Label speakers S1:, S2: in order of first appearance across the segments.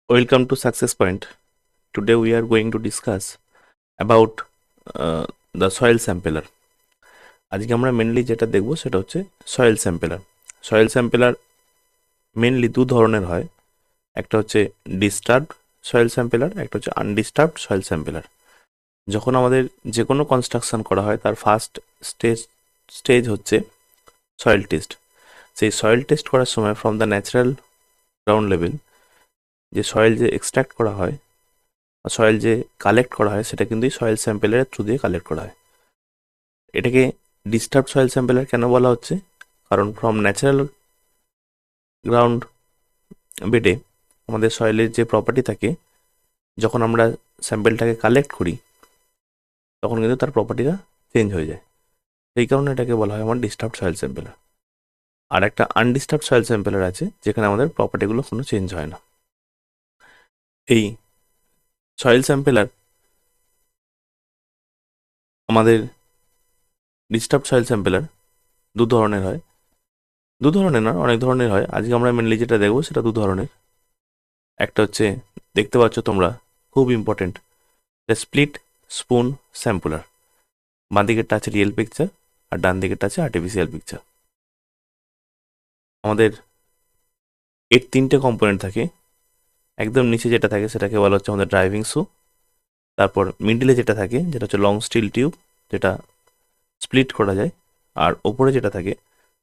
S1: Welcome to Success Point. Today we are going to discuss about the soil sampler. আজকে আমরা mainly যেটা দেখব সেটা হচ্ছে সয়েল স্যাম্পেলার। সয়েল স্যাম্পেলার মেনলি দু ধরনের হয়, একটা হচ্ছে ডিস্টার্বড সয়েল স্যাম্পেলার, একটা হচ্ছে আনডিস্টার্বড সয়েল স্যাম্পেলার। যখন আমাদের যে কোনো কনস্ট্রাকশন করা হয় তার ফার্স্ট স্টেজ হচ্ছে সয়েল টেস্ট। সেই সয়েল টেস্ট করার সময় from the natural ground level যে সয়েল যে এক্সট্র্যাক্ট করা হয়, সয়েল যে কালেক্ট করা হয় সেটা কিন্তু সয়েল স্যাম্পেলের থ্রু দিয়ে কালেক্ট করা হয়। এটাকে ডিস্টার্ব সয়েল স্যাম্পেলার কেন বলা হচ্ছে? কারণ ফ্রম ন্যাচারাল গ্রাউন্ড বেডে আমাদের সয়েলের যে প্রপার্টি থাকে, যখন আমরা স্যাম্পেলটাকে কালেক্ট করি তখন কিন্তু তার প্রপার্টিটা চেঞ্জ হয়ে যায়। সেই কারণে এটাকে বলা হয় আমার ডিস্টার্ব সয়েল স্যাম্পেলার। আর একটা আনডিস্টার্ব সয়েল স্যাম্পেলার আছে যেখানে আমাদের প্রপার্টিগুলো কোনো চেঞ্জ হয় না। এই সয়েল স্যাম্পেলার আমাদের ডিস্টার্ব সয়েল স্যাম্পেলার দু ধরনের হয়, দু ধরনের না অনেক ধরনের হয়। আজকে আমরা মেনলি যেটা দেখবো সেটা দু ধরনের। একটা হচ্ছে দেখতে পাচ্ছ তোমরা, খুব ইম্পর্টেন্ট, স্প্লিট স্পুন স্যাম্পলার। বাঁ দিকেরটা আছে রিয়েল পিকচার আর ডান দিকেরটা আছে আর্টিফিশিয়াল পিকচার। আমাদের এর তিনটে কম্পোনেন্ট থাকে। একদম নিচে যেটা থাকে সেটাকে বলা হচ্ছে আমাদের ড্রাইভিং শু। তারপর মিডিলে যেটা থাকে যেটা হচ্ছে লং স্টিল টিউব, যেটা স্প্লিট করা যায়। আর ওপরে যেটা থাকে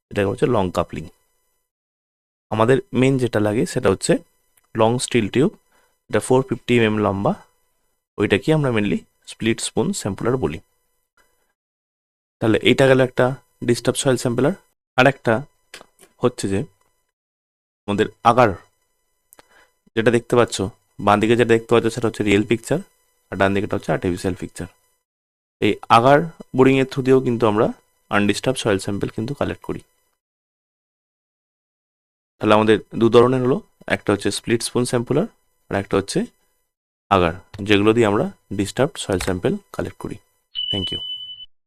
S1: সেটাকে হচ্ছে লং কাপলিং। আমাদের মেন যেটা লাগে সেটা হচ্ছে লং স্টিল টিউব, এটা 450 mm লম্বা, ওইটাকে আমরা মেনলি স্প্লিট স্পুন স্যাম্পলার বলি। তাহলে এইটা গেল একটা ডিস্টার্ব সয়েল স্যাম্পলার। আর একটা হচ্ছে যে আমাদের আগার, যেটা দেখতে পাচ্ছ বাঁ দিকে যেটা দেখতে পাচ্ছ সেটা হচ্ছে রিয়েল পিকচার আর ডান দিকেটা হচ্ছে আর্টিফিশিয়াল পিকচার। এই আগার বোরিংয়ের থ্রু দিয়েও কিন্তু আমরা আনডিস্টার্ব সয়েল স্যাম্পল কিন্তু কালেক্ট করি। তাহলে আমাদের দু ধরনের হলো, একটা হচ্ছে স্প্লিট স্পুন স্যাম্পলার আর একটা হচ্ছে আগার, যেগুলো দিয়ে আমরা ডিস্টার্বড সয়েল স্যাম্পল কালেক্ট করি। Thank you.